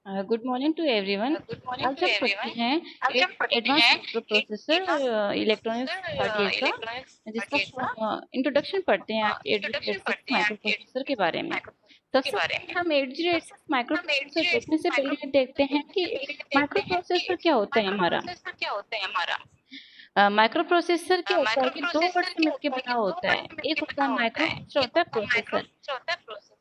Good morning to everyone. Good morning आज टू हम पढ़ते एवरीवन। हैं आज हम पढ़ते एडवांस हैं माइक्रो एक processor advance electronics third year processor का, इलेक्ट्रॉनिक्स जिसका थर्ड का इंट्रोडक्शन पढ़ते हैं आज इंट्रोडक्शन 8086 पढ़ते हैं माइक्रो आज प्रोसेसर के बारे में। माइक्रोप्रोसेसर के सबसे बारे पहले में। हम 8086 माइक्रो हम प्रोसेसर देखने से माइक्रो पहले देखते हैं देखने कि से पहले माइक्रो देखते हैं कि प्रोसेसर क्या होता है माइक्रो हमारा। प्रोसेसर क्या होता है हमारा। माइक्रो प्रोसेसर क्या होता है माइक्रो कि दो वर्ड प्रोसेसर से क्या मिलकर होता है बना कि दो होता वर्ड है। से एक मिलकर होता बना है होता माइक्रो, है। दूसरा एक होता है होता है माइक्रो, प्रोसेसर। दूसरा होता है प्रोसेसर।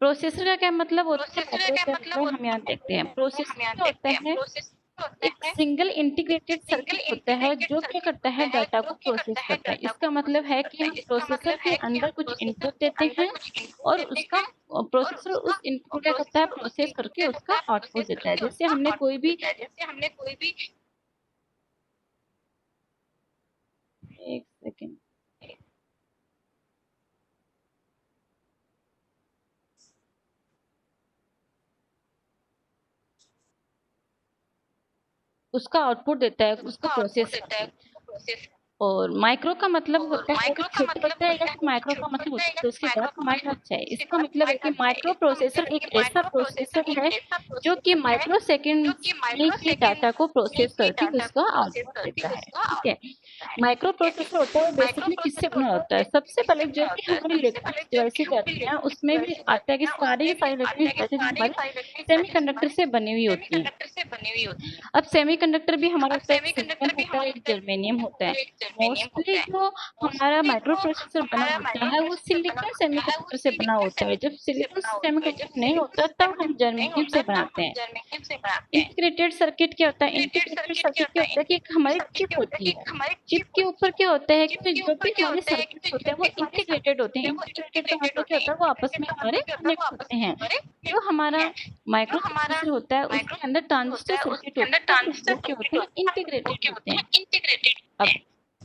प्रोसेसर का क्या मतलब होता है, प्रोसेसर का माइक्रो क्या क्या होता मतलब है, हम होता यहाँ है, देखते हैं। हम प्रोसेसर यहाँ क्या होता देखते हैं। है, प्रोसेसर होता एक है सिंगल इंटीग्रेटेड एक सिंगल सर्किट होता है इंटीग्रेटेड जो क्या सर्किट करता होता है, है डाटा जो को क्या प्रोसेस करता है, करता है। डाटा को इसका मतलब प्रोसेस है कि करता है। हम इसका प्रोसेसर मतलब के है कि हम अंदर कुछ प्रोसेसर इनपुट के देते अंदर हैं कुछ इनपुट और देते उसका हैं और प्रोसेसर उसका उस इनपुट को क्या करता है, प्रोसेसर उस प्रोसेस इनपुट करके क्या उसका करता है, आउटपुट प्रोसेस देता है। करके जैसे उसका हमने कोई आउटपुट भी, देता है। जैसे हमने कोई भी एक सेकेंड, उसका आउटपुट देता है, उसको उसका आउटपुट प्रोसेस देता है, करके। उसको प्रोसेस। और माइक्रो का मतलब और होता है कि माइक्रो का छोटा मतलब होता है, या होता है फिर कि माइक्रो का छोटा मतलब होता होता है है या तो फिर उसके माइक्रो बाद का माइक्रो मतलब अच्छा है। उसके इसका बाद मतलब है कि माइक्रो अच्छा है। माइक्रो इसका प्रोसेसर मतलब है एक कि ऐसा माइक्रो प्रोसेसर प्रोसेसर है एक ऐसा जो कि प्रोसेसर है माइक्रो जो सेकेंड कि में माइक्रो ही सेकेंड डाटा को में प्रोसेस ही करके डाटा उसका को प्रोसेस आउटपुट करके देता है। उसका ठीक है। आउटपुट देता है। माइक्रो ठीक है। प्रोसेसर होता है वो माइक्रो बेसिकली किससे प्रोसेसर बना होता है होता है, बेसिकली सबसे पहले किससे जो बना भी होता है। हमारे सबसे पहले इलेक्ट्रॉनिक्स जो भी डिवाइसेस हमारे आती हैं उसमें भी इलेक्ट्रॉनिक आता है कि डिवाइसेस हैं सारे उसमें ही भी सारे आता है इलेक्ट्रॉनिक कि डिवाइसेस सारे हमारे इलेक्ट्रॉनिक डिवाइसेस सेमीकंडक्टर हमारे से बनी हुई होती हैं। सेमीकंडक्टर से बनी हुई होती हैं। अब सेमीकंडक्टर भी हमारा अब होता है, एक सिलिकॉन सेमीकंडक्टर भी होता है, हमारा एक होता है, जर्मेनियम सिलिकॉन होता होता है। है, एक जर्मेनियम होता मोस्टली है। जो हमारा मोस्टली माइक्रो जो प्रोसेसर बना हमारा होता माइक्रो है वो प्रोसेसर बना सिलिकॉन होता है वो सेमीकंडक्टर से बना सिलिकॉन होता है। जब सेमीकंडक्टर से सिलिकॉन बना होता है। जब सेमीकंडक्टर नहीं सिलिकॉन होता तब हम सेमीकंडक्टर नहीं जर्मेनियम होता से तब बनाते हम हैं। जर्मेनियम से बनाते हैं। इंटीग्रेटेड सर्किट क्या होता है, इंटीग्रेटेड इंटीग्रेटेड सर्किट क्या सर्किट होता क्या है, होता है कि एक इंटीग्रेटेड हमारी सर्किट चिप क्या होता है, होती है। एक हमारी चिप चिप के होती ऊपर है। क्या होता है चिप कि के जो ऊपर भी क्या हमारे होता है सर्किट्स कि होते जो हैं वो भी हमारे इंटीग्रेटेड सर्किट होते होते हैं। हैं वो इंटीग्रेटेड का इंटीग्रेटेड मतलब होते क्या हैं। होता है, वो आपस इंटीग्रेटेड में का हमारे मतलब क्या होता है, वो कनेक्ट आपस होते में हैं। हमारे जो कनेक्ट होते हमारा हैं। माइक्रो जो हमारा प्रोसेसर होता है माइक्रो उसके अंदर प्रोसेसर ट्रांजिस्टर होता है सर्किट उसके होते अंदर हैं ट्रांजिस्टर वो क्या सर्किट होते हैं, होते हैं वो इंटीग्रेटेड क्या होते होते हैं। हैं, इंटीग्रेटेड होते अब हैं।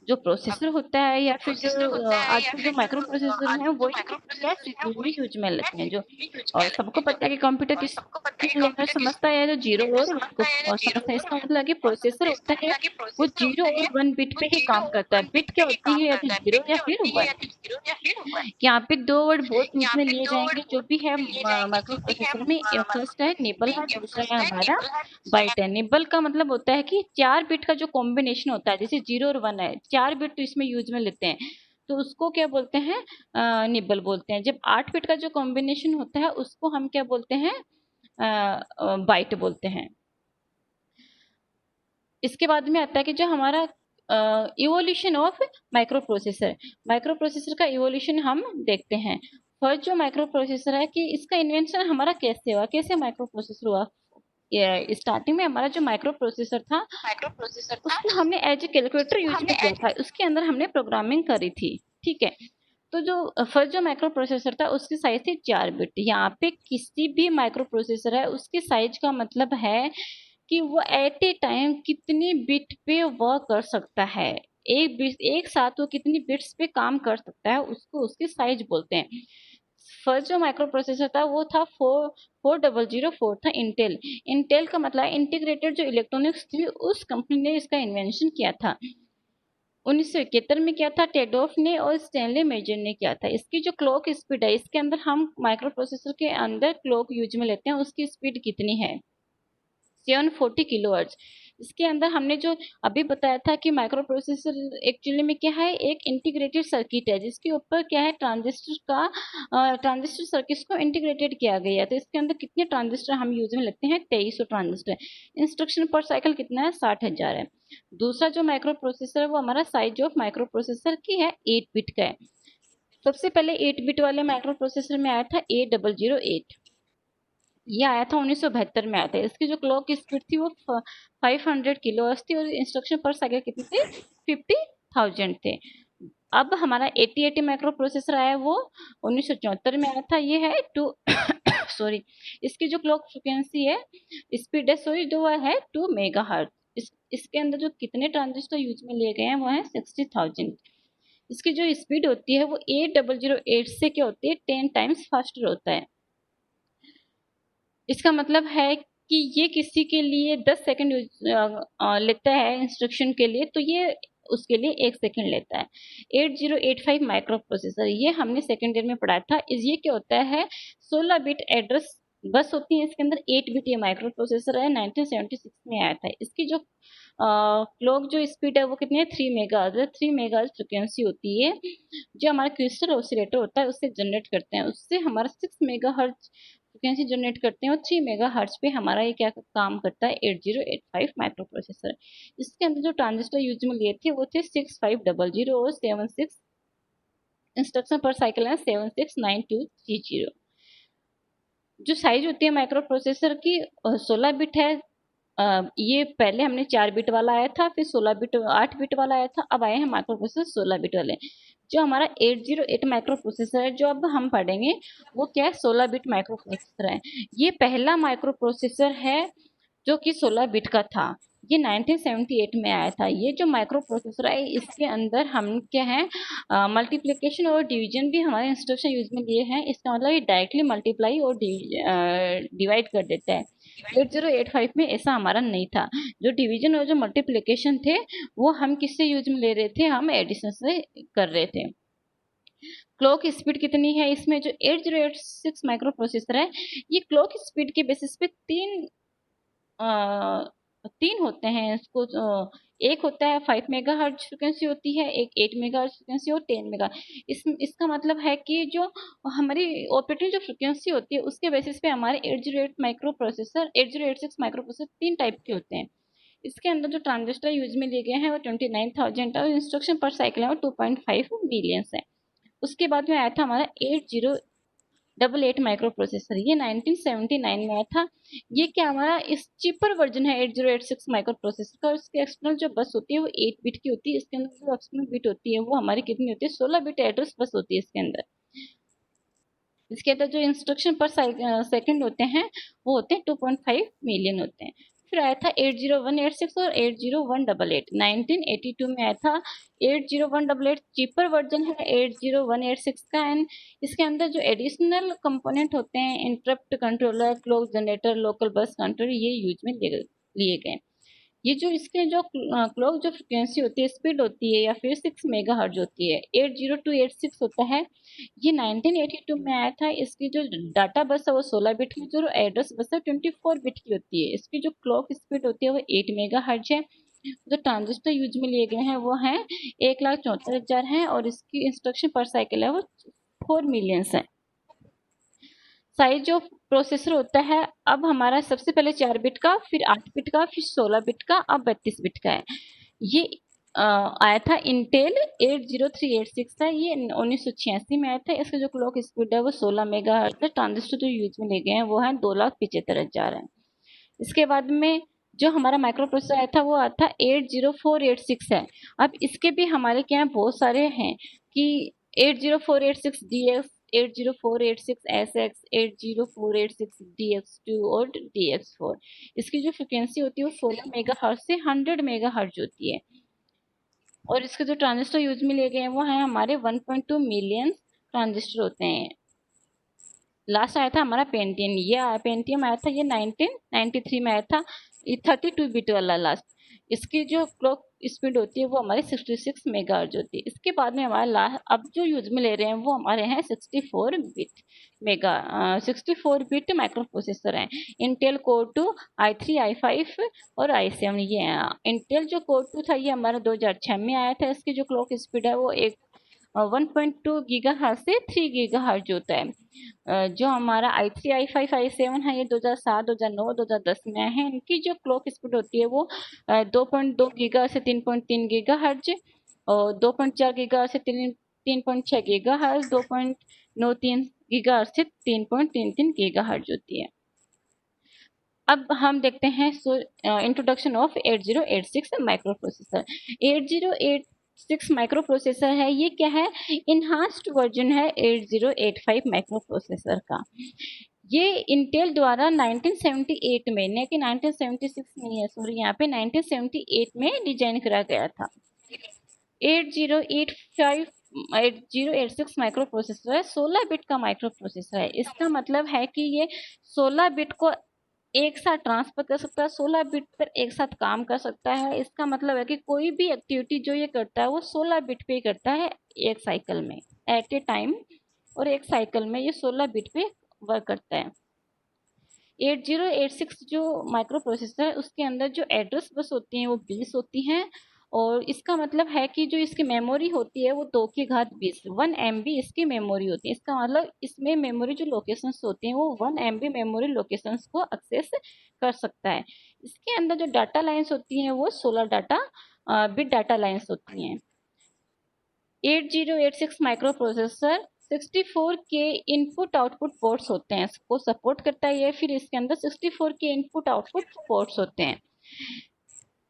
जो अब प्रोसेसर होता है जो या फिर जो प्रोसेसर होता है या आजकल जो फिर जो माइक्रो प्रोसेसर आज हैं जो वही माइक्रो क्या प्रोसेसर है सीपीयू में वही यूज में क्या लेते हैं जो। सीपीयू यूज और में सबको लेते हैं जो। पता है कि कंप्यूटर और किस सबको पता है कि लेकर कंप्यूटर किस समझता है, जो जीरो लेकर और वन समझता है को या जीरो समझता है। और इसका वन मतलब है कि और प्रोसेसर समझता है। होता इसका है मतलब है कि वो प्रोसेसर जीरो होता और है वन बिट वो पे ही जीरो काम और करता है। वन बिट बिट क्या पे ही होती काम है, या तो करता है। जीरो बिट या क्या फिर होती है वन। या तो जीरो या फिर वन। यहाँ पे दो वर्ड बहुत यूज यहाँ में पे लिए दो वर्ड जाएंगे जो बहुत भी है लिए जाएंगे माइक्रो जो भी है प्रोसेसर में। फर्स्ट है माइक्रोप्रोसेसर निबल में। है, ये दूसरा है फर्स्ट है हमारा निबल है, दूसरा है बाइट है। निबल का मतलब होता है कि 4 बिट का जो कॉम्बिनेशन होता है, जैसे 0 और 1 है, 4 बिट तो इसमें यूज में लेते हैं, तो उसको क्या बोलते हैं, निबल बोलते हैं। जब 8 बिट का जो कॉम्बिनेशन होता है उसको हम क्या बोलते हैं, बाइट बोलते हैं। इसके बाद में आता है कि जो हमारा evolution of micro processor. Micro processor का इवोल्यूशन हम देखते हैं। फर्स्ट जो माइक्रो प्रोसेसर है कि इसका इन्वेंशन हमारा कैसे हुआ, कैसे माइक्रो प्रोसेसर हुआ। स्टार्टिंग में हमारा जो माइक्रो प्रोसेसर था माइक्रो प्रोसेसर था उसको हमने एज ए कैलकुलेटर उसको यूज हमने में किया एज था। उसके अंदर हमने प्रोग्रामिंग करी थी। ठीक है। तो जो फर्स्ट जो माइक्रो प्रोसेसर था उसकी साइज थी 4 बिट। यहाँ पे किसी भी माइक्रो प्रोसेसर है उसकी साइज का मतलब है कि वो एट ए टाइम कितनी बिट पे वर्क कर सकता है। एक साथ वो कितनी बिट्स पे काम कर सकता है, उसको उसकी साइज बोलते हैं। फर्स्ट जो माइक्रो प्रोसेसर था वो था 4004 था, इंटेल। इंटेल का मतलब इंटीग्रेटेड जो इलेक्ट्रॉनिक्स थी, उस कंपनी ने इसका इन्वेंशन किया था। 1971 में किया था टेडोफ ने और स्टैनली मेजर ने किया था। इसकी जो क्लॉक स्पीड है, इसके अंदर हम माइक्रो प्रोसेसर के अंदर क्लॉक यूज में लेते हैं, उसकी स्पीड कितनी है, 740 किलोहर्ट्ज। इसके अंदर हमने जो अभी बताया था कि माइक्रो प्रोसेसर एक्चुअली में क्या है, एक इंटीग्रेटेड सर्किट है जिसके ऊपर क्या है, ट्रांजिस्टर सर्किट को इंटीग्रेटेड किया गया है। तो इसके अंदर कितने ट्रांजिस्टर हम यूज में लेते हैं, 2300 ट्रांजिस्टर। इंस्ट्रक्शन पर साइकिल कितना है, 60,000 है। दूसरा जो माइक्रो प्रोसेसर है वो हमारा साइज ऑफ माइक्रो प्रोसेसर की है, 8 बिट का है। सबसे पहले 8 बिट वाले माइक्रो प्रोसेसर में आया था A008। ये आया था 1972 में आया था। इसकी जो क्लॉक स्पीड थी वो 500 किलोहर्ट्ज थी और इंस्ट्रक्शन पर सेकंड कितने थे, 50,000 थे। अब हमारा 8080 माइक्रो प्रोसेसर आया, वो 1974 में आया था। ये है टू सॉरी, इसकी जो क्लॉक फ्रिक्वेंसी है, स्पीड है सॉरी, जो है 2 मेगाहर्ट्ज। इसके अंदर जो कितने ट्रांजिस्टर यूज में लिए गए हैं वो है 60,000। इसकी जो स्पीड होती है वो 8008 से क्या होती है, 10 टाइम्स फास्टर होता है। इसका मतलब है कि ये किसी के लिए 10 सेकंड लेता है इंस्ट्रक्शन के लिए, तो ये उसके लिए 1 सेकंड लेता है। 8085 माइक्रो प्रोसेसर, ये हमने सेकेंड ईयर में पढ़ा था। इस ये क्या होता है, 16 बिट एड्रेस बस होती है। इसके अंदर 8 बिट ये माइक्रो प्रोसेसर है, 1976 में आया था। इसकी जो क्लॉक जो स्पीड है वो कितनी है, 3 मेगाहर्ट्ज है। 3 मेगाहर्ट्ज फ्रिक्वेंसी होती है जो हमारा क्रिस्टल ऑसिलेटर होता है उससे जनरेट करते हैं, उससे हमारा 6 मेगाहर्ट्ज फ्रिक्वेंसी जनरेट करते हैं, और 3 मेगाहर्ट्ज पे हमारा ये क्या काम करता है, 8085 माइक्रो प्रोसेसर। इसके अंदर जो ट्रांजिस्टर यूज में लिए थे वो थे 6500 और 76 इंस्ट्रक्शन पर साइकिल है 76923 जो साइज होती है माइक्रो प्रोसेसर की 16 बिट है। ये पहले हमने 4 बिट वाला आया था, फिर 16 बिट 8 बिट वाला आया था, अब आए हैं माइक्रो प्रोसेसर 16 बिट वाले। जो हमारा 808 माइक्रो प्रोसेसर है जो अब हम पढ़ेंगे वो क्या है, 16 बिट माइक्रो प्रोसेसर है। ये पहला माइक्रो प्रोसेसर है जो कि 16 बिट का था। ये 1978 में आया था। ये जो माइक्रो प्रोसेसर है इसके अंदर हम क्या है, मल्टीप्लिकेशन और डिवीजन भी हमारे इंस्ट्रक्शन यूज में लिए हैं। इसका मतलब ये डायरेक्टली मल्टीप्लाई और डिवाइड कर देता है। 8085 में ऐसा हमारा नहीं था। जो डिवीजन और जो मल्टीप्लिकेशन थे वो हम किससे यूज में ले रहे थे, हम एडिशन से कर रहे थे। क्लॉक स्पीड कितनी है इसमें, जो 8086 माइक्रो प्रोसेसर है ये क्लॉक स्पीड के बेसिस पे तीन होते हैं इसको। एक होता है 5 मेगाहर्ट्ज फ्रिक्वेंसी होती है, एक 8 मेगाहर्ट्ज फ्रिक्वेंसी और 10 मेगा। इसका मतलब है कि जो हमारी ऑपरेटिंग जो फ्रिक्वेंसी होती है उसके बेसिस पे हमारे 808 micro processor 8086 micro processor 3 type के होते हैं। इसके अंदर जो ट्रांजिस्टर यूज में लिए गए हैं वो 29,000 और इंस्ट्रक्शन पर साइकिल है वो 2.5 मिलियंस है। उसके बाद में आया था हमारा 8088 माइक्रो प्रोसेसर, ये 1979 में आया था। ये क्या हमारा इस चीपर वर्जन है 8086 माइक्रो प्रोसेसर का। इसकी एक्सटर्नल जो बस होती है वो 8 बिट की होती है। इसके अंदर जो एक्सटर्नल बिट होती है वो हमारी कितनी होती है, 16 बिट एड्रेस बस होती है इसके अंदर। इसके अंदर जो इंस्ट्रक्शन पर सेकंड होते हैं वो होते हैं 2.5 मिलियन होते हैं। फिर आया था 80186 और 80188, 1982 में आया था। 80188 चीपर वर्जन है 80186 का। एंड इसके अंदर जो एडिशनल कंपोनेंट होते हैं, interrupt controller, clock generator, local bus controller, ये यूज में लिए गए। ये जो इसके जो क्लॉक जो फ्रिक्वेंसी होती है, स्पीड होती है या फिर 6 मेगाहर्ट्ज होती है, 80286 होता है। ये 1982 में आया था। इसकी जो डाटा बस है वो 16 बिट की, जो एड्रेस बस है 24 बिट की होती है। इसकी जो क्लॉक स्पीड होती है वो 8 मेगाहर्ट्ज है। जो ट्रांजिस्टर यूज में लिए गए हैं वो हैं 1,74,000 हैं, और इसकी इंस्ट्रक्शन पर साइकिल है वो 4 मिलियंस है। साइज ऑफ प्रोसेसर होता है अब हमारा सबसे पहले 4 बिट का, फिर 8 बिट का, फिर 16 बिट का, अब 32 बिट का है। ये आया था इंटेल 80386 था। ये 1986 में आया था। इसका जो क्लॉक स्पीड है वो 16 मेगाहर्ट्ज है। ट्रांजिस्टर जो यूज में ले गए हैं वो है 2,75,000 है। इसके बाद में जो हमारा माइक्रो प्रोसेसर आया था वो आया था 80486 है। अब इसके भी हमारे क्या है, बहुत सारे हैं कि 80486 DX, 80486SX, 80486DX2 और DX4। इसकी जो फ्रिक्वेंसी होती है वो 16 मेगाहर्ट्ज से 100 मेगाहर्ट्ज होती है। और इसके जो ट्रांजिस्टर यूज में लिए गए हैं वो है हमारे 1.2 मिलियन ट्रांजिस्टर होते हैं। लास्ट आया था हमारा पेंटियम। ये पेंटियम आया था, ये 1993 में आया था। ये 32 बिट वाला लास्ट। इसकी जो क्लॉक स्पीड होती है वो हमारी 66 मेगाहर्ट्ज होती है। इसके बाद में हमारा लास्ट अब जो यूज में ले रहे हैं वो हमारे हैं 64 बिट माइक्रो प्रोसेसर हैं। इंटेल कोर 2, i3, i5 और i7। ये है इंटेल जो कोर 2 था ये हमारा 2006 में आया था। इसकी जो क्लॉक स्पीड है वो 1.2 गीगाहर्ट्ज से 3 गीगाहर्ट्ज होता है। जो हमारा i3, i5, i7 है ये 2007, 2009, 2010 में है। इनकी जो क्लॉक स्पीड होती है वो 2.2 गीगा से 3.3 गीगाहर्ट्ज, और 2.4 गीगा से 3.6 गीगाहर्ट्ज, 2.93 गीगाहर्ट्ज से 3.33 गीगाहर्ट्ज होती है। अब हम देखते हैं introduction of 8086 micro processor. 8086 micro processor है, ये क्या है, इनहांस्ड वर्जन है 8085 माइक्रो प्रोसेसर का। ये इंटेल द्वारा 1978 में, नहीं कि 1976 नहीं है, सॉरी, यहाँ पे 1978 में डिजाइन करा गया था। 8086 माइक्रो प्रोसेसर है, 16 बिट का माइक्रो प्रोसेसर है। इसका मतलब है कि ये 16 बिट को एक साथ ट्रांसफर कर सकता है, 16 बिट पर एक साथ काम कर सकता है। इसका मतलब है कि कोई भी एक्टिविटी जो ये करता है वो 16 बिट पे करता है एक साइकिल में, एट ए टाइम, और एक साइकिल में ये 16 बिट पे वर्क करता है। 8086 जो माइक्रो प्रोसेसर है उसके अंदर जो एड्रेस बस होती हैं वो 20 होती हैं, और इसका मतलब है कि जो इसकी मेमोरी होती है वो 2 की घात 20 1 MB इसकी मेमोरी होती है। इसका मतलब इसमें मेमोरी जो लोकेशंस होती हैं वो 1 MB मेमोरी लोकेशंस को एक्सेस कर सकता है। इसके अंदर जो डाटा लाइन्स होती हैं वो 16 डाटा बिट डाटा लाइन्स होती हैं। 8086 माइक्रो प्रोसेसर 64 के इनपुट आउटपुट पोर्ट्स होते हैं, इसको सपोर्ट करता है ये। फिर इसके अंदर 64 के इनपुट आउटपुट पोर्ट्स होते हैं।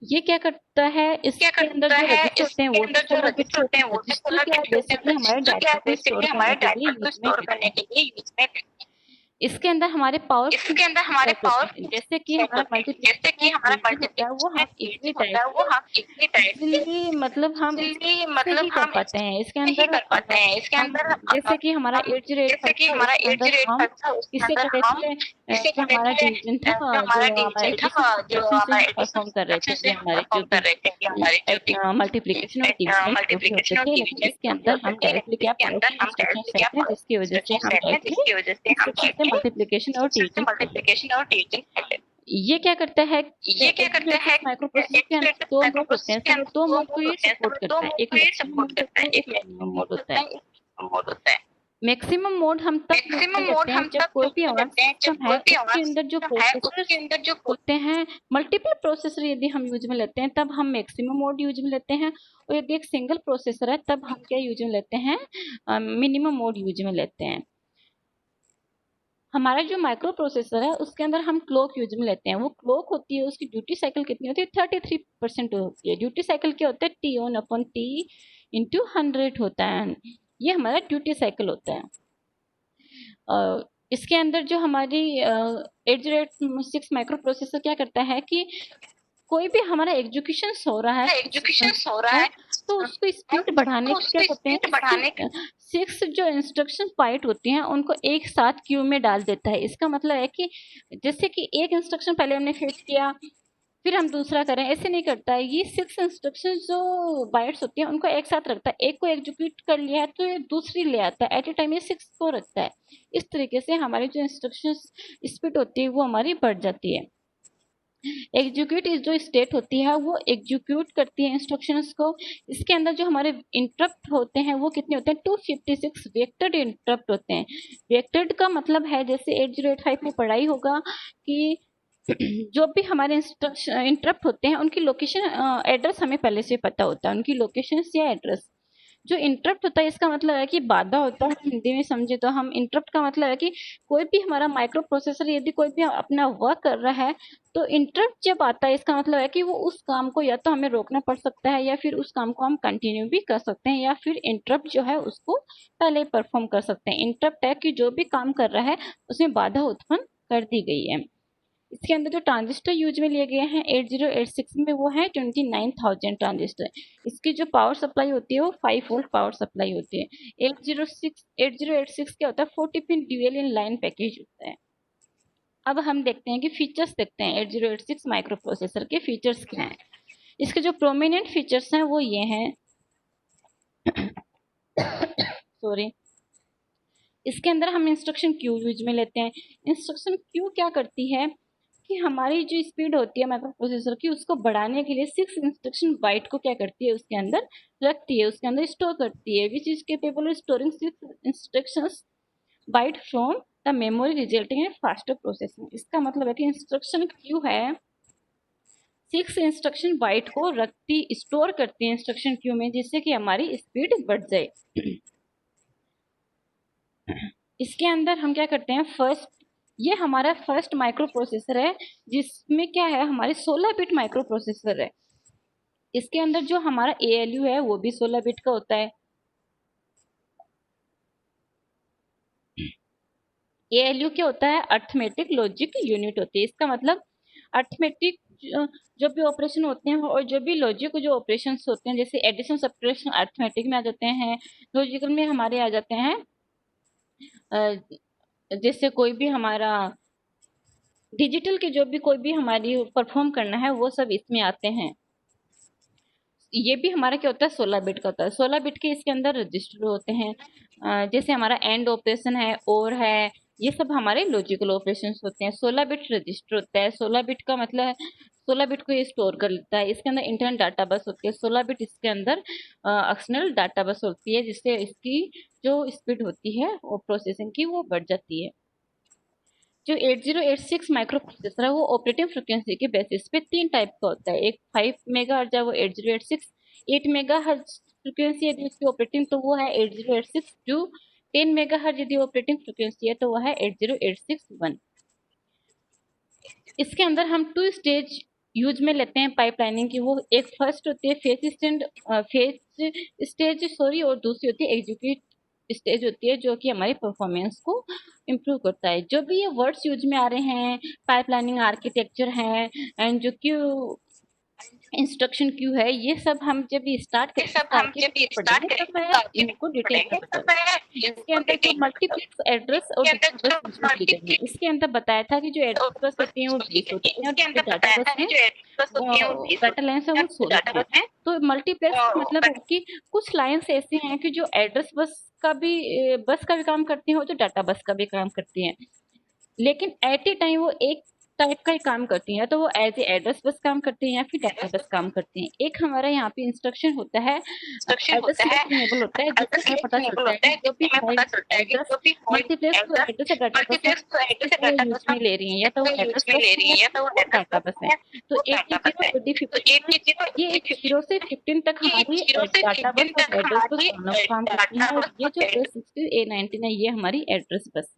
ये क्या करता है, क्या इसके अंदर करता जो है, रजिस्टर होते हैं इसके वो भी अंदर जो 16 बिट रजिस्टर के होते होते हैं हैं। वो भी रजिस्टर 16 क्या है, बिट के होते हैं। बेसिकली हमारे रजिस्टर क्या डाटा है, को स्टोर बेसिकली करने हमारे के लिए डाटा को यूज में स्टोर लेते करने हैं। के लिए यूज में लेते हैं। इसके अंदर हमारे पावर इसके अंदर हमारे सेट होते पावर हैं, जैसे कि सेट हमारा होते हैं। जैसे मल्टीप्लिकेशन कि एंड हमारा डिवीजन होता है वो मल्टीप्लिकेशन हम एंड इजीली डिवीजन होता है वो डायरेक्टली हम इतनी डायरेक्टली इजीली मतलब हम इजीली से ही कर हम पाते हैं। इसके ही अंदर कर पाते हैं। इसके हम अंदर जैसे कि हमारा हम 8085 जैसे कि था हमारा उसके अंदर हम 8085 था उसके इसे अंदर कर रहे हम थे इसे जो कर रहे हमारा थे डिवीजन था, जो जो हमारा हमारा डिवीजन एडिशन था, जो सब्ट्रैक्शन से हमारा हम एडिशन परफॉर्म कर रहे थे, सब्ट्रैक्शन से कि हम हमारे जो परफॉर्म भी कर रहे थे, कि हमारे जो भी मल्टीप्लिकेशन और डिवीजन जो भी होते मल्टीप्लिकेशन और थे, लेकिन डिवीजन इसके जो भी अंदर होते हम थे, डायरेक्टली लेकिन क्या इसके अंदर पावरफुल हम इंस्ट्रक्शन डायरेक्टली क्या सेट हैं जिसकी वजह से इंस्ट्रक्शन हम सेट है डायरेक्टली जिसकी वजह से हम इंस्ट्रक्शन से डायरेक्टली मल्टीप्लिकेशन और इंस्ट्रक्शन से डिवीजन कर लेते हैं। मल्टीप्लिकेशन और डिवीजन कर लेते हैं। ये क्या करता है, ये क्या करता है, 8086 माइक्रो प्रोसेसर के अंदर एक्चुएटर दो माइक्रो मोड होते प्रोसेसर हैं, के सिर्फ अंदर दो दो मोड को मोड ये होते हैं, सपोर्ट सिर्फ दो करता है, मोड एक को ये मैक्सिमम सपोर्ट मोड करता होता है। है, एक एक मिनिमम मैक्सिमम मोड मोड होता होता है। है, एक मोड होता है। मैक्सिमम मोड हम तब यूज में मैक्सिमम मोड लेते हैं हम जब तब कोई यूज भी में हमारा लेते हैं जब सिस्टम है कोई भी उसके हमारा अंदर जो सिस्टम है प्रोसेसर उसके अंदर जो होते हैं, मल्टीपल प्रोसेसर यदि हम यूज में लेते हैं तब हम मैक्सिमम मोड यूज में लेते हैं, और यदि एक सिंगल प्रोसेसर है तब हम क्या यूज में लेते हैं, मिनिमम मोड यूज में लेते हैं। हमारा जो माइक्रो प्रोसेसर है उसके अंदर हम क्लॉक यूज में लेते हैं। वो क्लॉक होती है, उसकी ड्यूटी साइकिल कितनी होती है, 33% होती है। ड्यूटी साइकिल क्या होता है, T1/T × 100 होता है। ये हमारा ड्यूटी साइकिल होता है। इसके अंदर जो हमारी 8086 माइक्रो प्रोसेसर क्या करता है कि कोई भी हमारा एग्जीक्यूशन हो रहा है एग्जीक्यूशन हो रहा का, है तो उसको स्पीड बढ़ाने तो के क्या उसकी करते हैं स्पीड कि बढ़ाने के सिक्स जो इंस्ट्रक्शन बाइट होती हैं उनको एक साथ क्यू में डाल देता है। इसका मतलब है कि जैसे कि एक इंस्ट्रक्शन पहले हमने फेच किया फिर हम दूसरा करें, ऐसे नहीं करता है। ये 6 इंस्ट्रक्शन जो बाइट्स होती हैं उनको एक साथ रखता है। एक को एग्जीक्यूट कर लिया है तो ये दूसरी ले आता है, एट ए टाइम ये 6 को रखता है। इस तरीके से हमारी जो इंस्ट्रक्शन स्पीड होती है वो हमारी बढ़ जाती है। एग्जीक्यूट जो स्टेट होती है वो एग्जीक्यूट करती है इंस्ट्रक्शंस को। इसके अंदर जो हमारे इंटरप्ट होते हैं वो कितने होते हैं, 256 वेक्टर्ड इंटरप्ट होते हैं। वेक्टर्ड का मतलब है, जैसे 8085 में पढ़ाई होगा कि जो भी हमारे इंस्ट्रक्शन इंटरप्ट होते हैं उनकी लोकेशन एड्रेस हमें पहले से पता होता है, उनकी लोकेशन या एड्रेस। जो इंटरप्ट होता है इसका मतलब है कि बाधा होता है। हिंदी में समझे तो हम इंटरप्ट का मतलब है कि कोई भी हमारा माइक्रो प्रोसेसर यदि कोई भी अपना वर्क कर रहा है तो इंटरप्ट जब आता है इसका मतलब है कि वो उस काम को या तो हमें रोकना पड़ सकता है या फिर उस काम को हम कंटिन्यू भी कर सकते हैं, या फिर इंटरप्ट जो है उसको पहले परफॉर्म कर सकते हैं। इंटरप्ट है कि जो भी काम कर रहा है उसमें बाधा उत्पन्न कर दी गई है। इसके अंदर जो ट्रांजिस्टर यूज में लिए गए हैं 8086 में वो है 29,000 ट्रांजिस्टर। इसकी जो पावर सप्लाई होती है वो 5 वोल्ट पावर सप्लाई होती है। 8086 क्या होता है, 40 pin dual in line package होता है। अब हम देखते हैं कि फीचर्स देखते हैं 8086 माइक्रो प्रोसेसर के फीचर्स क्या हैं। इसके जो प्रोमिनेंट फीचर्स हैं वो ये हैं सॉरी। इसके अंदर हम इंस्ट्रक्शन क्यू यूज में लेते हैं। इंस्ट्रक्शन क्यू क्या करती है कि हमारी जो स्पीड होती है माइक्रो प्रोसेसर की उसको बढ़ाने के लिए 6 इंस्ट्रक्शन बाइट को क्या करती है उसके अंदर रखती है, उसके अंदर स्टोर करती है, which is capable of storing 6 instructions byte from the memory resulting in faster processing. इसका मतलब है कि इंस्ट्रक्शन क्यू है 6 इंस्ट्रक्शन बाइट को रखती स्टोर करती है इंस्ट्रक्शन क्यू में, जिससे कि हमारी स्पीड बढ़ जाए। इसके अंदर हम क्या करते हैं, फर्स्ट ये हमारा फर्स्ट माइक्रो प्रोसेसर है जिसमें क्या है हमारे 16 बिट माइक्रो प्रोसेसर है। इसके अंदर जो हमारा ALU है वो भी 16 बिट का होता है। ALU क्या होता है, अर्थमेटिक लॉजिक यूनिट होती है। इसका मतलब अर्थमेटिक जो भी ऑपरेशन होते हैं और जो भी लॉजिक जो ऑपरेशन होते हैं, जैसे एडिशन सब्ट्रैक्शन अर्थमेटिक में आ जाते हैं, लॉजिकल में हमारे आ जाते हैं। जैसे कोई भी हमारा डिजिटल के जो भी कोई भी हमारी परफॉर्म करना है वो सब इसमें आते हैं। ये भी हमारा क्या होता है, 16 बिट का होता है। 16 बिट के इसके अंदर रजिस्टर होते हैं। जैसे हमारा एंड ऑपरेशन है, और है, ये सब हमारे लॉजिकल ऑपरेशंस होते हैं। 16 बिट रजिस्टर होता है। 16 बिट का मतलब है 16 बिट को ये स्टोर कर लेता है। इसके अंदर इंटरनल डाटा बस होती है। 16 बिट इसके अंदर एक्सटर्नल डाटा बस होती है, जिससे इसकी जो स्पीड होती है वो प्रोसेसिंग की वो बढ़ जाती है। जो 8086 माइक्रो प्रोसेसर है वो ऑपरेटिंग फ्रिक्वेंसी के बेसिस पे 3 टाइप का होता है। एक 5 मेगाहर्ट्ज है वो 8086, 8 मेगाहर्ट्ज फ्रिक्वेंसी यदि उसकी ऑपरेटिंग तो वो है 8086 टू 10 मेगाहर्ट्ज यदि ऑपरेटिंग फ्रिक्वेंसी है तो वो है 80861। इसके अंदर हम 2 स्टेज यूज में लेते हैं पाइपलाइनिंग की। वो एक फर्स्ट होती है फेस स्टेज सॉरी, और दूसरी होती है एग्जीक्यूट स्टेज होती है, जो कि हमारी परफॉर्मेंस को इम्प्रूव करता है। जो भी ये वर्ड्स यूज में आ रहे हैं, पाइपलाइनिंग आर्किटेक्चर है एंड जो कि इंस्ट्रक्शन क्यू है, ये सब हम जब स्टार्ट ये सब हम जब आर्किटेक्चर स्टार्ट पढ़ेंगे तब मैं करेंगे इनको डिटेल में पढ़ेंगे तब बताऊंगी। मैं इसके इनको अंदर जो डिटेल में बताऊंगी। मल्टीप्लेक्स एड्रेस और इसके अंदर डाटा बस जो यूज में ली गई है, मल्टीप्लेक्स इसके अंदर बताया था कि जो और एड्रेस बस बस होती है वो यूज में ली 20 गई है। होती है और इसके जो अंदर डाटा बताया बस था कि है जो एड्रेस होती है वो वो 20 डाटा होती लाइन है है वो जो 16 डाटा है। बस है तो मल्टीप्लेक्स का मतलब है कि कुछ लाइंस ऐसी हैं कि जो एड्रेस बस का भी काम करती हैं और जो डाटा बस का भी काम करती हैं, लेकिन एट ए टाइम वो एक टाइप का ही काम करती हैं। तो वो एज ए एड्रेस बस काम करती हैं या फिर डाटा बस काम करती हैं। एक हमारा यहाँ पे इंस्ट्रक्शन होता है इंस्ट्रक्शन एड्रेस होता है। सिलेक्ट इनेबल होता है, जिससे एड्रेस हमें सिलेक्ट पता इनेबल चलता है होता कि है, जो भी जिससे हमें हमारी पता चलता है कि एड्रेस जो भी पॉइंट मल्टीप्लेक्स तो एड्रेस एड्रेस या डाटा बस हम मल्टीप्लेक्स तो एड्रेस या डाटा यूज बस हम में ले रही हैं, या तो वो यूज एड्रेस में बस ले है रही या है या फिर तो वो वो एड्रेस डाटा बस है। है तो वो डाटा बस 80 है। 20 तो ये 0 से 15 तक ये हमारी 0 से डाटा बस 15 और तक एड्रेस बस हमारी दोनों काम करती हैं, डाटा और बस ये और जो एड्रेस A60 A19 है ये हमारी एड्रेस बस है।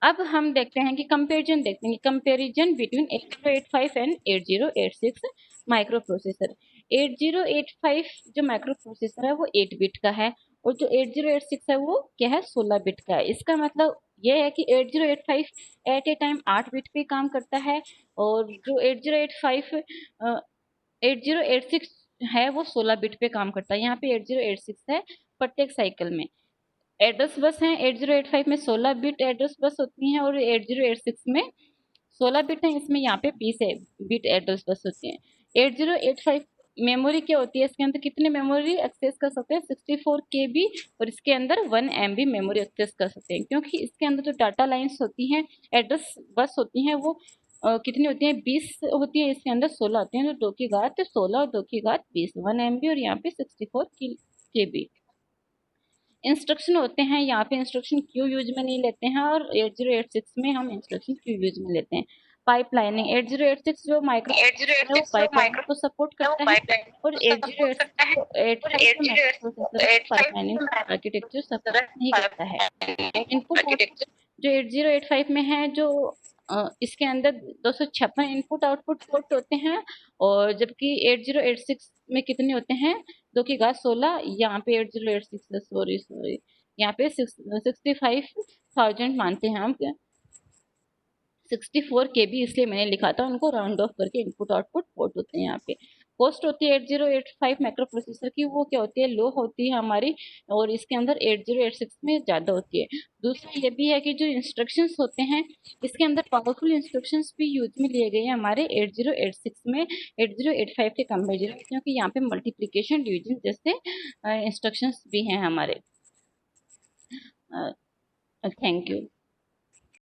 अब हम देखते हैं कि कंपैरिजन देखते हैं, comparison between 8085 and 8086 micro processor. 8085 जो माइक्रो प्रोसेसर है वो 8 बिट का है, और जो 8086 है वो क्या है 16 बिट का है। इसका मतलब ये है कि 8085 एट ए टाइम 8 बिट पे काम करता है, और जो 8085 8086 है वो 16 बिट पे काम करता है। यहाँ पे 8086 है प्रत्येक साइकिल में। एड्रेस बस हैं 8085 में 16 बिट एड्रेस बस होती हैं, और 8086 में 16 बिट है, इसमें यहाँ पे 20 है बिट एड्रेस बस होती हैं। 8085 मेमोरी क्या होती है, इसके अंदर कितने मेमोरी एक्सेस कर सकते हैं 64 KB, और इसके अंदर 1 MB मेमोरी एक्सेस कर सकते हैं, क्योंकि इसके अंदर जो डाटा लाइन्स होती हैं एड्रेस बस होती हैं वो कितनी होती हैं 20 होती है, इसके अंदर 16 होती हैं, तो 2 की घात 16 और 2 की घात 20 1 MB, और यहाँ पे 64 KB। इंस्ट्रक्शन होते हैं यहाँ पे इंस्ट्रक्शन क्यू यूज में नहीं लेते हैं, और 8086 में हम इंस्ट्रक्शन क्यू यूज में लेते हैं। पाइपलाइनिंग 8086 जो माइक्रो है वो 8086 जो पाइपलाइनिंग माइक्रो को सपोर्ट है वो करता है, पाइपलाइन और को सपोर्ट करता है और 8085 जो माइक्रो प्रोसेसर है वो 8085 पाइपलाइनिंग जो आर्किटेक्चर प्रोसेसर सपोर्ट नहीं करता है। इनपुट आउटपुट आर्किटेक्चर जो 8085 में है, जो इसके अंदर 256 इनपुट आउटपुट पोर्ट होते हैं, और जबकि 8086 में कितने होते हैं 2 की घात 16, यहाँ पे 8086 सॉरी सॉरी यहाँ पे 65,000 मानते हैं हम, 64 KB इसलिए मैंने लिखा था, उनको राउंड ऑफ करके इनपुट आउटपुट पोर्ट होते हैं यहाँ पे। कॉस्ट होती है 8085 माइक्रो प्रोसेसर की, वो क्या होती है लो होती है हमारी, और इसके अंदर 8086 में ज़्यादा होती है। दूसरा ये भी है कि जो इंस्ट्रक्शंस होते हैं इसके अंदर पावरफुल इंस्ट्रक्शंस भी यूज में लिए गए हैं हमारे 8086 में 8085 के कंपेरिजन में, क्योंकि यहाँ पे मल्टीप्लिकेशन डिवीजन जैसे इंस्ट्रक्शंस भी हैं हमारे। Thank you.